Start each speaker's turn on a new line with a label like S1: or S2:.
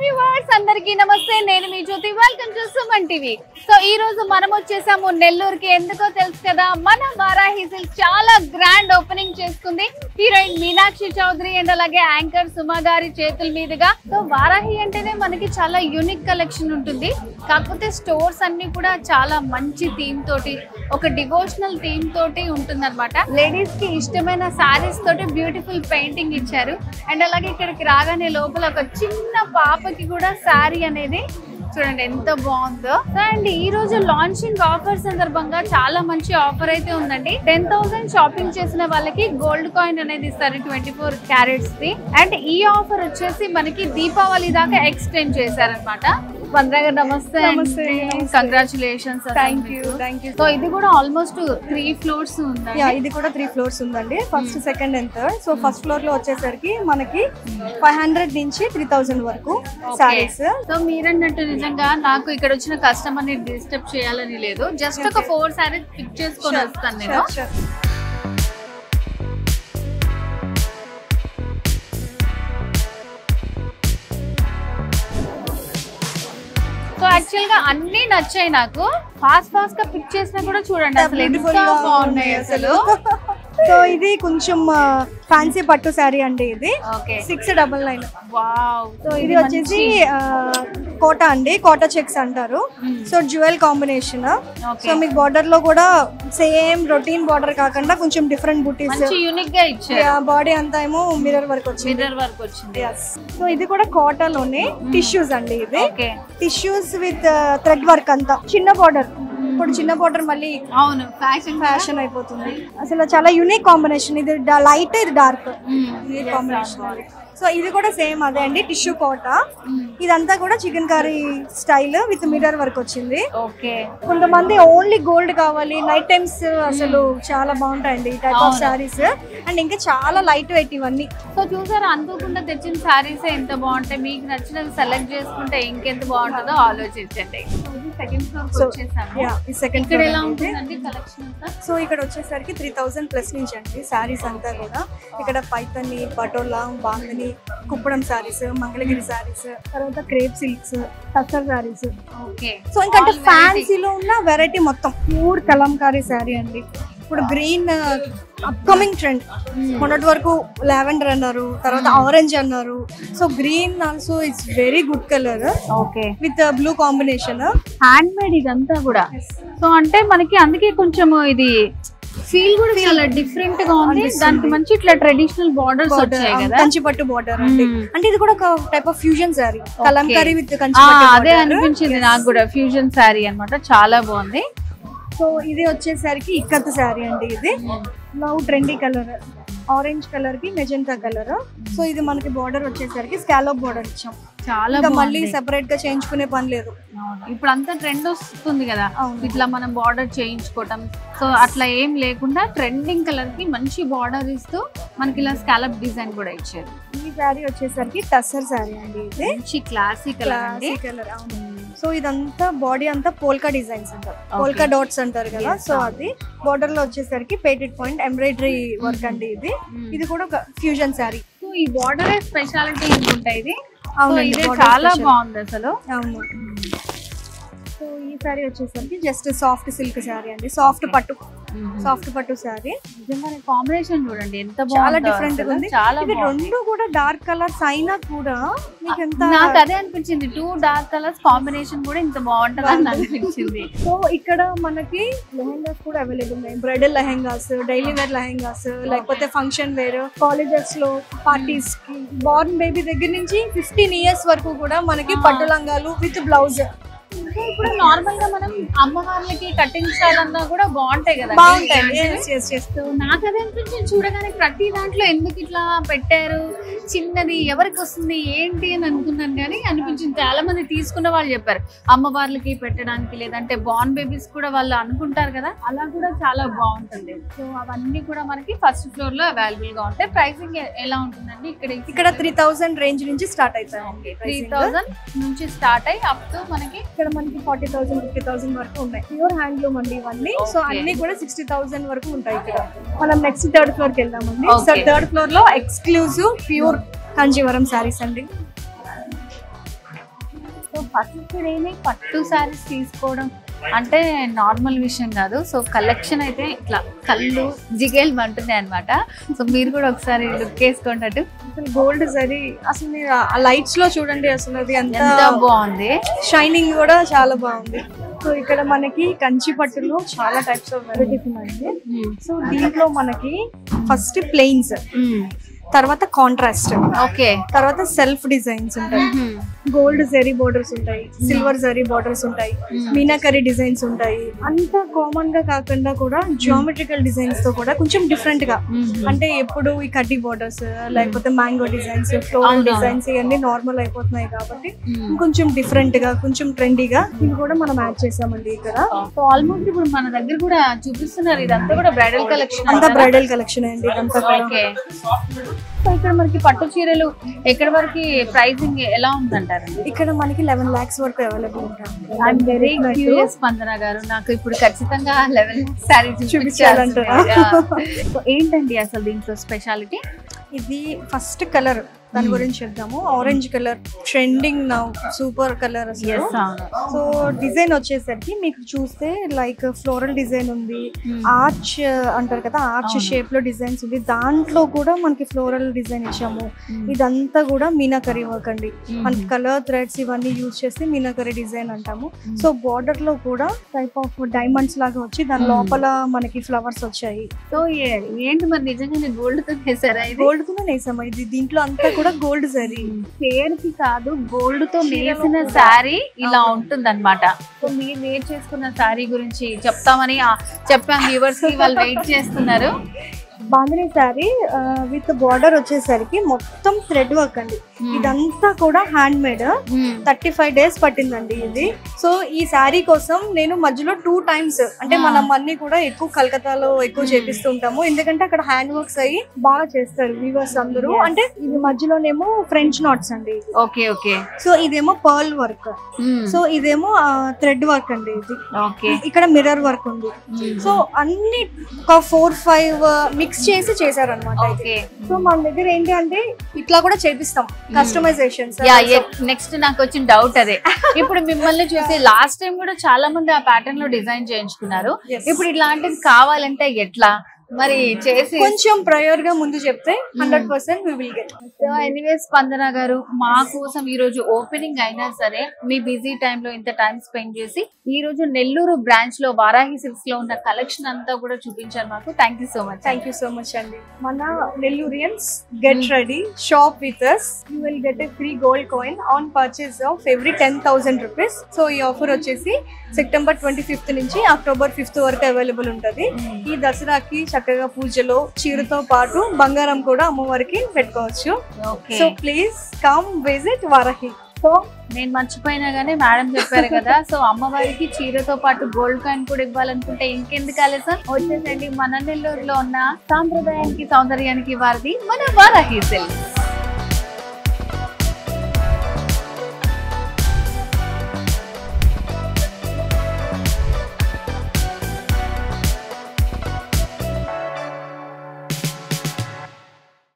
S1: Viewers అందరికీ నమస్తే, నేను మీ Jyothi. Welcome to Suman TV. So ఈ రోజు మనం వచ్చేసాము నెల్లూరుకి. ఎందుకో తెలుసు కదా, మన వారాహి సిల్క్స్ చాలా గ్రాండ్ ఓపెనింగ్ చేసుకుంది. హీరోయిన్ మీనాక్షి చౌదరి అండ్ అలాగే యాంకర్ సుమా గారి చేతుల మీదుగా. సో వారాహి అంటేనే మనకి చాలా యూనిక్ కలెక్షన్ ఉంటుంది. కాకపోతే స్టోర్స్ అన్ని కూడా చాలా మంచి థీమ్ తోటి, ఒక డివోషనల్ థీమ్ తోటి ఉంటుందన్నమాట. లేడీస్ కి ఇష్టమైన సారీస్ తోటి బ్యూటిఫుల్ పెయింటింగ్ ఇచ్చారు. అండ్ అలాగే ఇక్కడికి రాగానే లోపల ఒక చిన్న పాపకి కూడా శారీ అనేది చూడండి ఎంత బాగుందో. అండ్ ఈ రోజు లాంచింగ్ ఆఫర్ సందర్భంగా చాలా మంచి ఆఫర్ అయితే ఉందండి. 10,000 షాపింగ్ చేసిన వాళ్ళకి గోల్డ్ కాయిన్ అనేది ఇస్తారు 24 క్యారెట్స్ ది. అండ్ ఈ ఆఫర్ వచ్చేసి మనకి దీపావళి దాకా ఎక్స్టెండ్ చేశారనమాట. వంద్రా గారు నమస్తే. కంగ్రాచులేషన్స్.
S2: Thank you.
S1: సో ఇది కూడా ఆల్మోస్ట్ 3 ఫ్లోర్స్ ఉంది.
S2: ఇది కూడా 3 ఫ్లోర్స్ ఉందండి. First, second and third. So first floor లో వచ్చేసరికి మనకి 500 నుంచి 3000 వరకు సారీస్.
S1: సో మీరన్నట్టు నిజంగా నాకు ఇక్కడ వచ్చిన కస్టమర్ ని డిస్టర్బ్ చేయాలని లేదు. జస్ట్ ఒక 4 సారీస్ పిక్ చేసుకొని వస్తాను నేను. సో యాక్చువల్ గా అన్ని నచ్చాయి నాకు. ఫాస్ట్ గా పిక్ చేసినా కూడా చూడండి అసలు ఎంత బాగున్నాయి అసలు.
S2: సో ఇది కొంచెం ఫ్యాన్సీ పట్టు శారీ అండి. ఇది 699.
S1: వావ్.
S2: సో ఇది వచ్చేసి కోటా అండి, కోటా చెక్స్ అంటారు. So jewel combination. సో మీకు బార్డర్ లో కూడా సేమ్ రొటీన్ బార్డర్ కాకుండా కొంచెం డిఫరెంట్ బూటీస్
S1: యూనిక్ గా ఇచ్చారు.
S2: బాడీ అంతా ఏమో మిర్రర్ వర్క్ వచ్చింది. సో ఇది కూడా కోటాలోనే టిష్యూస్ అండి. ఇది టిష్యూస్ విత్ థ్రెడ్ వర్క్ అంతా. చిన్న బార్డర్, ఇప్పుడు చిన్న బార్డర్ మళ్ళీ
S1: అవును ఫ్యాషన్
S2: అయిపోతుంది. అసలు చాలా యూనిక్ కాంబినేషన్. ఇది లైట్, ఇది డార్క్ కాంబినేషన్. సో ఇది కూడా సేమ్ అదే అండి, టిష్యూ కోటా. ఇదంతా కూడా chicken curry style with mirror work వచ్చింది. కొంతమంది ఓన్లీ గోల్డ్ కావాలి, నైట్ టైమ్స్ అసలు చాలా బాగుంటాయండి ఈ టైప్ ఆఫ్ సారీస్. అండ్ ఇంకా చాలా లైట్ వెయిట్ ఇవన్నీ.
S1: సో చూసారా, అనుకోకుండా తెచ్చిన సారీస్ ఎంత బాగుంటాయి. మీకు నచ్చినది సెలెక్ట్ చేసుకుంటే ఇంకెంత బాగుంటుందో ఆలోచించండి.
S2: సో ఇక్కడ వచ్చేసరికి 3000 ప్లస్ నుంచి అండి సారీస్ అంతా కూడా. ఇక్కడ పైతని, పటోలా, బాంగని, కుప్పడం సారీస్, మంగళగిరి సారీస్, తర్వాత crepe silks, tussar saris. So ఇంకా ఫ్యాన్సీలో ఉన్న వెరైటీ మొత్తం ప్యూర్ కలంకారీ సారీ అండి. ఇప్పుడు గ్రీన్ అప్కమింగ్ ట్రెండ్. మొన్నటి వరకు లావెండర్ అన్నారు, తర్వాత ఆరెంజ్ అన్నారు. So green also it's very good colour with blue combination.
S1: Hand made ఇదంతా కూడా. సో అంటే మనకి అందుకే కొంచెం ఇది ఫీల్ కూడా చాలా డిఫరెంట్ గా ఉంది. దానికి మంచి ఇట్లా ట్రెడిషనల్ బార్డర్స్ వచ్చాయి కదా,
S2: కంచి పట్టు బార్డర్ అండి. అంటే ఇది కూడా ఒక type of fusion sorry, Kalamkari with Kanchi పట్టు.
S1: అదే అనిపించింది నాకు కూడా, ఫ్యూజన్ సారీ అన్నమాట. చాలా బాగుంది.
S2: సో ఇది వచ్చేసరికి ఇక్కత్ శారీ అండి. ఇది now trendy colour, orange colour కి మెజెంటా కలర్. సో ఇది మనకి బార్డర్ వచ్చేసరికి స్కాలప్ బార్డర్ ఇచ్చాం.
S1: చాలా
S2: మళ్ళీ సెపరేట్ గా చేయించుకునే పని లేదు.
S1: ఇప్పుడు అంతా ట్రెండ్ వస్తుంది కదా, ఇట్లా మనం బార్డర్ చేయించుకోవటం. సో అట్లా ఏం లేకుండా ట్రెండింగ్ కలర్ కి మంచి బార్డర్ ఇస్తూ మనకి ఇలా స్కాలప్ డిజైన్ కూడా ఇచ్చారు.
S2: ఈ శారీ వచ్చేసరికి టస్సర్ శారీ అండి. ఇది
S1: మంచి క్లాసీ
S2: కలర్. సో ఇదంతా బాడీ అంతా పోల్కా డిజైన్స్ అంటారు, పోల్కా డాట్స్ అంటారు కదా. సో అది బార్డర్ లో వచ్చేసరికి పేటెడ్ పాయింట్ ఎంబ్రాయిడరీ వర్క్ అండి. ఇది కూడా ఒక ఫ్యూజన్ శారీ.
S1: సో ఈ బార్డర్ స్పెషాలిటీ ఉంటాయి. ఇది చాలా బాగుంది అసలు.
S2: అవును. సో ఈ శారీ వచ్చేసరికి జస్ట్ సాఫ్ట్ సిల్క్ శారీ అండి, సాఫ్ట్ పట్టు శారీ.
S1: నిజంగానే కాంబినేషన్ చూడండి ఎంత బాగుంది,
S2: చాలా డిఫరెంట్ గా ఉంది. ఇది రెండు కూడా డార్క్ కలర్స్ అయినా కూడా మీకు ఎంత,
S1: నాకు అదే అనిపించింది, 2 డార్క్ కలర్స్ కాంబినేషన్ కూడా ఇంత బాగుంటుంది అని అనిపించింది.
S2: సో ఇక్కడ మనకి లెహెంగాస్ కూడా అవైలబుల్ ఉన్నాయి. Bridal lehengas, daily wear lehengas, లేకపోతే ఫంక్షన్ వేర్, కాలేజెస్ లో పార్టీస్ కి, బార్న్ బేబీ దగ్గర నుంచి 15 years వరకు కూడా మనకి పట్టు లంగాలు విత్ బ్లౌజ్.
S1: ఇప్పుడు నార్మల్ గా మనం అమ్మవార్లకి కటింగ్ చేయాలన్నా కూడా బాగుంటాయి కదా. నాకు అదే అనిపించింది చూడగానే, ప్రతి దాంట్లో ఎందుకు ఇట్లా పెట్టారు, చిన్నది ఎవరికి వస్తుంది ఏంటి అని అనుకున్నాను. కానీ అనిపించింది చాలా మంది తీసుకున్న వాళ్ళు చెప్పారు అమ్మవార్లకి పెట్టడానికి, లేదంటే బార్న్ బేబీస్ కూడా వాళ్ళు అనుకుంటారు కదా, అలా కూడా చాలా బాగుంటుంది. సో అవన్నీ కూడా మనకి ఫస్ట్ ఫ్లోర్ లో అవైలబుల్ గా ఉంటాయి. ప్రైసింగ్ ఎలా ఉంటుందండి?
S2: ఇక్కడ 3000 రేంజ్ నుంచి స్టార్ట్ అవుతాయి.
S1: 3000 నుంచి స్టార్ట్ అయ్యి అప్ టు మనకి
S2: ఇక్కడ మనకి 40,000 50,000 వరకు ఉన్నాయి. ప్యూర్ హ్యాండ్లూమ్ అండి ఇవన్నీ. సో అన్ని కూడా 60,000 వరకు ఉంటాయి. ఇక్కడ మనం నెక్స్ట్ 3rd ఫ్లోర్ కి వెళ్దామండి. సో 3rd ఫ్లోర్ లో ఎక్స్క్లూజివ్ ప్యూర్ కంజీవరం సారీస్ అండి.
S1: సో ఫస్ట్ డేనే పట్టు శారీస్ తీసుకోవడం అంటే నార్మల్ విషయం కాదు. సో కలెక్షన్ అయితే ఇట్లా కళ్ళు జిగేలు అంటున్నాయి అనమాట. సో మీరు కూడా ఒకసారి లుక్ వేసుకోండి.
S2: అసలు గోల్డ్ జరీ అసలు మీరు ఆ లైట్స్ లో చూడండి, అసలు అది ఎంత
S1: బాగుంది,
S2: షైనింగ్ కూడా చాలా బాగుంది. సో ఇక్కడ మనకి కంచి పట్టులో చాలా టైప్స్ ఆఫ్ వెరైటీస్ ఉన్నాయి. సో దీంట్లో మనకి ఫస్ట్ ప్లెయిన్స్, తర్వాత కాంట్రాస్ట్,
S1: ఓకే,
S2: తర్వాత సెల్ఫ్ డిజైన్స్ ఉంటాయి, గోల్డ్ జరీ బోర్డర్స్ ఉంటాయి, సిల్వర్ జరీ బోర్డర్స్ ఉంటాయి, మీనాకరీ డిజైన్స్ ఉంటాయి. అంత కామన్ గా కాకుండా కూడా జియోమెట్రికల్ డిజైన్స్ తో కూడా కొంచెం డిఫరెంట్ గా, అంటే ఎప్పుడు ఈ కడ్డీ బోర్డర్స్ లేకపోతే మ్యాంగో డిజైన్స్, ఫ్లోరల్ డిజైన్స్ ఇవన్నీ నార్మల్ అయిపోతున్నాయి కాబట్టి కొంచెం డిఫరెంట్ గా, కొంచెం ట్రెండీగా ఇవి కూడా మనం యాడ్ చేసామండి ఇక్కడ.
S1: సో ఆల్మోస్ట్ ఇప్పుడు మన దగ్గర కూడా చూపిస్తున్నారు, ఇదంతా కూడా బ్రైడల్ కలెక్షన్,
S2: అంతా బ్రైడల్ కలెక్షన్ అండి ఇదంతా కూడా.
S1: సో ఇక్కడ మనకి పట్టు చీరలు ఎక్కడ వరకు ప్రైసింగ్ ఎలా ఉందంటారు?
S2: ఇక్కడ మనకి 11 lakhs వరకు అవైలబుల్ ఉంటాయి.
S1: ఐఎమ్ వెరీ క్యూరియస్ స్పందన గారు, నాకు ఇప్పుడు ఖచ్చితంగా 11 శారీస్
S2: చూపించాలంటారా?
S1: సో ఏంటండి అసలు దీంట్లో స్పెషాలిటీ?
S2: ఇది ఫస్ట్ కలర్, దాని గురించి చెప్తాము. Orange colour trending now, super colour అసలు. సో డిజైన్ వచ్చేసరికి మీకు చూస్తే లైక్ ఫ్లోరల్ డిజైన్ ఉంది, ఆర్చ్ అంటారు కదా, ఆర్చ్ షేప్ లో డిజైన్స్ ఉంది. దాంట్లో కూడా మనకి ఫ్లోరల్ డిజైన్ ఇచ్చాము. ఇదంతా కూడా మీనాకరీ వర్క్ అండి. మనకి కలర్ థ్రెడ్స్ ఇవన్నీ యూజ్ చేస్తే మీనాకరీ డిజైన్ అంటాము. సో బార్డర్ లో కూడా టైప్ ఆఫ్ డైమండ్స్ లాగా వచ్చి దాని లోపల మనకి ఫ్లవర్స్ వచ్చాయి.
S1: సో ఏంటి మరి నిజంగా గోల్డ్ తో వేసారా?
S2: గోల్డ్ తో వేసాము. ఇది దీంట్లో అంతా కూడా గోల్డ్ జరీ,
S1: పేర్ కి కాదు గోల్డ్ తో నేసిన శారీ ఇలా ఉంటుంది అనమాట. సో మీరు వేర్ చేసుకున్న శారీ గురించి చెప్తామని చెప్పాం వ్యూవర్స్ కి, వాళ్ళు వెయిట్ చేస్తున్నారు.
S2: బాందిని శారీ విత్ బార్డర్ వచ్చేసరికి మొత్తం థ్రెడ్ వర్క్ అండి. ఇదంతా కూడా హ్యాండ్ మేడ్. 35 days పట్టిందండి ఇది. సో ఈ శారీ కోసం నేను మధ్యలో 2 times, అంటే మనం అన్ని కూడా ఎక్కువ కలకత్తాలో ఎక్కువ చేపిస్తూ ఉంటాము, ఎందుకంటే అక్కడ హ్యాండ్ వర్క్స్ అయ్యి బాగా చేస్తారు వీవర్స్ అందరూ. అంటే ఇది మధ్యలోనేమో ఫ్రెంచ్ నాట్స్ అండి.
S1: Okay okay.
S2: సో ఇదేమో పర్ల్ వర్క్, సో ఇదేమో థ్రెడ్ వర్క్ అండి. ఇది
S1: ఓకే, ఇక్కడ
S2: మిర్రర్ వర్క్ ఉంది. సో అన్ని 4-5 మిక్స్ చేసి చేశారనమాట. సో మన దగ్గర ఏంటి అంటే ఇట్లా కూడా చేపిస్తాం కస్టమైజేషన్.
S1: నెక్స్ట్ నాకు వచ్చిన డౌట్ అదే, ఇప్పుడు మిమ్మల్ని చూసి లాస్ట్ టైం కూడా చాలా మంది ఆ ప్యాటర్న్ లో డిజైన్ చేయించుకున్నారు. ఇప్పుడు ఇట్లాంటిది కావాలంటే ఎట్లా మరి చేసి
S2: కొంచెం ప్రయర్ గా ముందు చెప్తే 100% we will get.
S1: So anyways స్పందన గారు, మా కోసం ఈ రోజు ఓపెనింగ్ అయినా సరే మీ బిజీ టైమ్ లో ఇంత టైం స్పెండ్ చేసి ఈ రోజు నెల్లూరు బ్రాంచ్ లో వారాహి సిల్క్స్ లో ఉన్న కలెక్షన్ అంతా కూడా చూపించారు మాకు. Thank you so much.
S2: Thank you so much అండి. మన Nellurians get ready, shop with us. You will get a free gold coin on purchase of every 10,000 rupees. So ఈ ఆఫర్ వచ్చేసి September 25th నుంచి October 5th వరకు available ఉంటది. ఈ దసరాకి చక్కగా పూజలో చీరతో పాటు బంగారం కూడా అమ్మవారికి పెట్టుకోవచ్చు. So please come visit Varahi.
S1: So నేను మర్చిపోయినా గానీ మేడం చెప్పారు కదా, సో అమ్మవారికి చీరతో పాటు గోల్డ్ కాయిన్ కూడా ఇవ్వాలనుకుంటే ఇంకెందుకు ఆలస్యం, వచ్చేసండి మన నెల్లూరులో ఉన్న సాంప్రదాయానికి సౌందర్యానికి వారిది మన వారాహి సిల్క్స్.